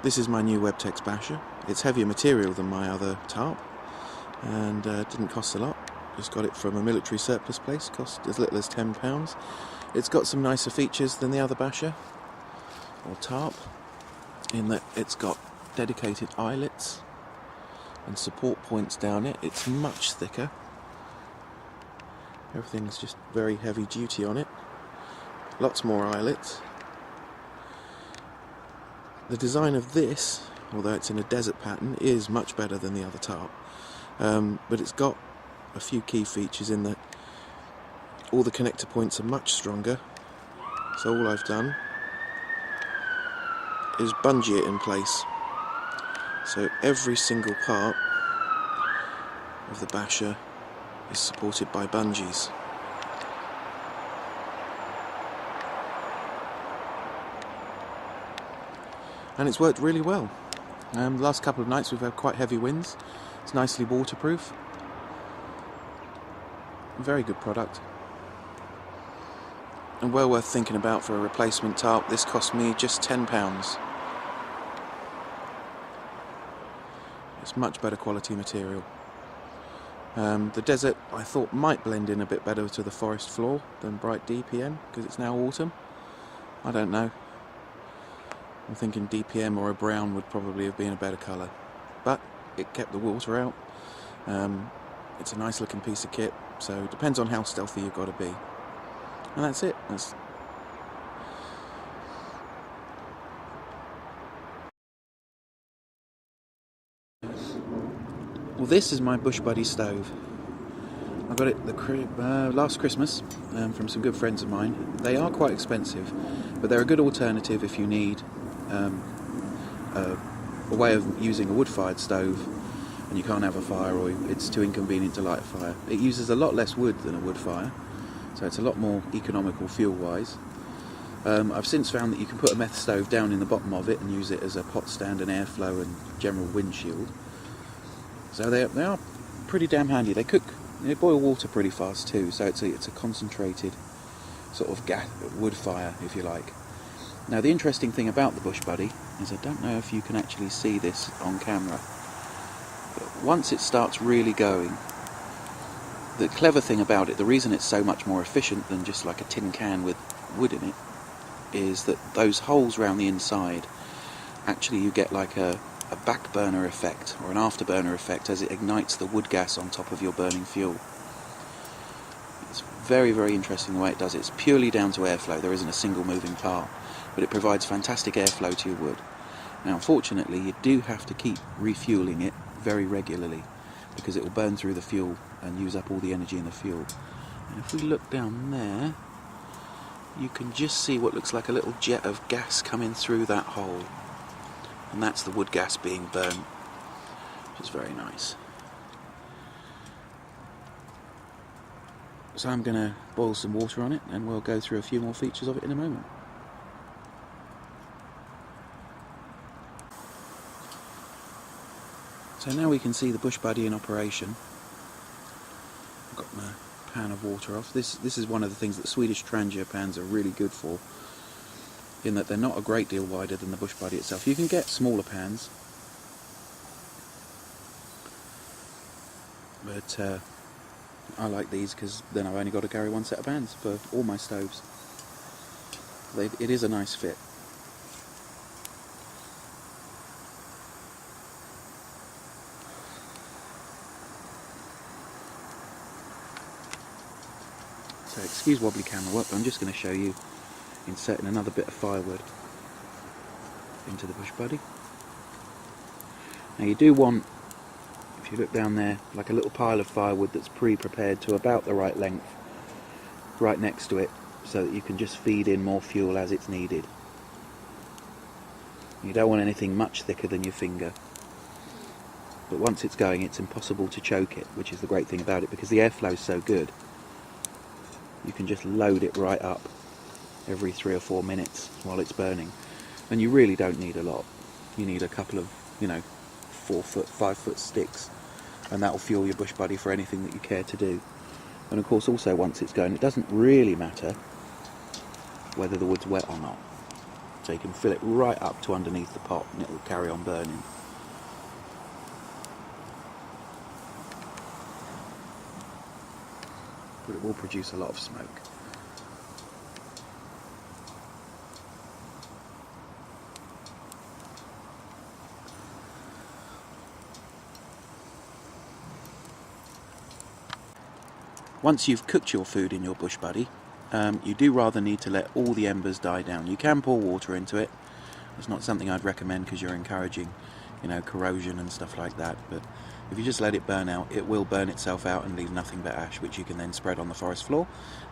This is my new Webtex basher. It's heavier material than my other tarp and didn't cost a lot. Just got it from a military surplus place, cost as little as £10. It's got some nicer features than the other basher or tarp in that it's got dedicated eyelets and support points down it. It's much thicker. Everything's just very heavy duty on it. Lots more eyelets. The design of this, although it's in a desert pattern, is much better than the other tarp. But it's got a few key features in that all the connector points are much stronger. So all I've done is bungee it in place. So every single part of the basher is supported by bungees. And it's worked really well. The last couple of nights we've had quite heavy winds. It's nicely waterproof. Very good product. And well worth thinking about for a replacement tarp. This cost me just £10. It's much better quality material. The desert I thought might blend in a bit better to the forest floor than bright DPM because it's now autumn. I don't know. I'm thinking DPM or a brown would probably have been a better colour, but it kept the water out. It's a nice looking piece of kit, so it depends on how stealthy you've got to be. And that's it. Well, this is my Bush Buddy stove. I got it last Christmas from some good friends of mine. They are quite expensive, but they're a good alternative if you need a way of using a wood-fired stove and you can't have a fire or it's too inconvenient to light a fire. It uses a lot less wood than a wood fire, so it's a lot more economical fuel-wise. I've since found that you can put a meth stove down in the bottom of it and use it as a pot stand and airflow and general windshield. So they are pretty damn handy. They boil water pretty fast too, so it's a concentrated sort of wood fire, if you like. Now the interesting thing about the Bush Buddy is I don't know if you can actually see this on camera, but once it starts really going, the clever thing about it, the reason it's so much more efficient than just like a tin can with wood in it, is that those holes round the inside, actually you get like a back burner effect or an afterburner effect as it ignites the wood gas on top of your burning fuel. It's very, very interesting the way it does it. It's purely down to airflow. There isn't a single moving part, but it provides fantastic airflow to your wood. Now unfortunately you do have to keep refueling it very regularly because it will burn through the fuel and use up all the energy in the fuel. And if we look down there, you can just see what looks like a little jet of gas coming through that hole. And that's the wood gas being burnt, which is very nice. So I'm going to boil some water on it and we'll go through a few more features of it in a moment. So now we can see the Bush Buddy in operation. I've got my pan of water off. This is one of the things that Swedish Trangia pans are really good for, in that they're not a great deal wider than the Bush Buddy itself. You can get smaller pans, but I like these because then I've only got to carry one set of pans for all my stoves. It is a nice fit. So excuse wobbly camera work, but I'm just going to show you inserting another bit of firewood into the Bush Buddy. Now you do want, if you look down there, like a little pile of firewood that's pre-prepared to about the right length right next to it, so that you can just feed in more fuel as it's needed. You don't want anything much thicker than your finger, but once it's going it's impossible to choke it, which is the great thing about it, because the airflow is so good. You can just load it right up every 3 or 4 minutes while it's burning, and you really don't need a lot. You need a couple of 4-foot, 5-foot sticks, and that will fuel your Bush Buddy for anything that you care to do. And of course also once it's going, it doesn't really matter whether the wood's wet or not. so you can fill it right up to underneath the pot and it will carry on burning. But it will produce a lot of smoke. Once you've cooked your food in your bush buddy, you do rather need to let all the embers die down. You can pour water into it. It's not something I'd recommend because you're encouraging, corrosion and stuff like that. But if you just let it burn out, it will burn itself out and leave nothing but ash, which you can then spread on the forest floor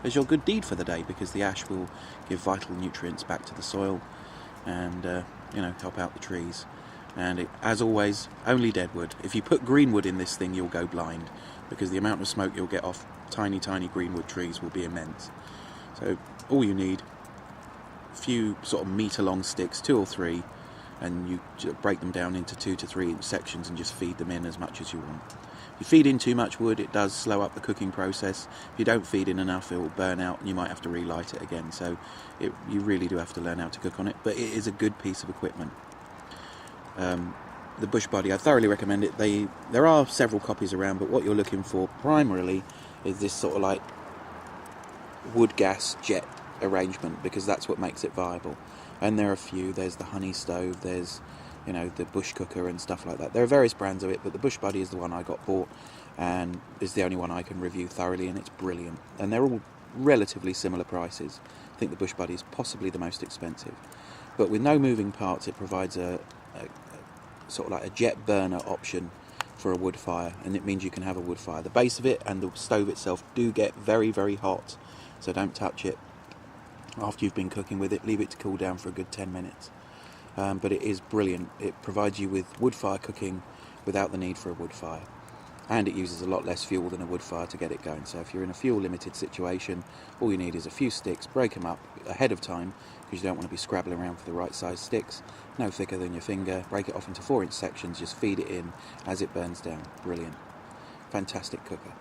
as your good deed for the day, because the ash will give vital nutrients back to the soil and help out the trees. And as always, only dead wood. If you put green wood in this thing, you'll go blind, because the amount of smoke you'll get off tiny greenwood trees will be immense. So all you need, a few sort of metre long sticks, 2 or 3, and you break them down into 2 to 3 inch sections and just feed them in as much as you want. If you feed in too much wood, it does slow up the cooking process. If you don't feed in enough, it will burn out and you might have to relight it again. So you really do have to learn how to cook on it, but it is a good piece of equipment. The Bush Buddy, I thoroughly recommend it. There are several copies around, but what you're looking for primarily is this sort of like wood gas jet arrangement, because that's what makes it viable. And there are a few. There's the honey stove, there's the bush cooker and stuff like that. There are various brands of it, but the Bush Buddy is the one I got bought and is the only one I can review thoroughly, and it's brilliant. And they're all relatively similar prices. I think the Bush Buddy is possibly the most expensive, but with no moving parts, it provides a sort of like a jet burner option for a wood fire, and it means you can have a wood fire. The base of it and the stove itself do get very, very hot, so don't touch it after you've been cooking with it. Leave it to cool down for a good 10 minutes. But it is brilliant. It provides you with wood fire cooking without the need for a wood fire, and it uses a lot less fuel than a wood fire to get it going. So if you're in a fuel limited situation, all you need is a few sticks. Break them up ahead of time, because you don't want to be scrabbling around for the right size sticks, no thicker than your finger. Break it off into 4 inch sections, just feed it in as it burns down. Brilliant. Fantastic cooker.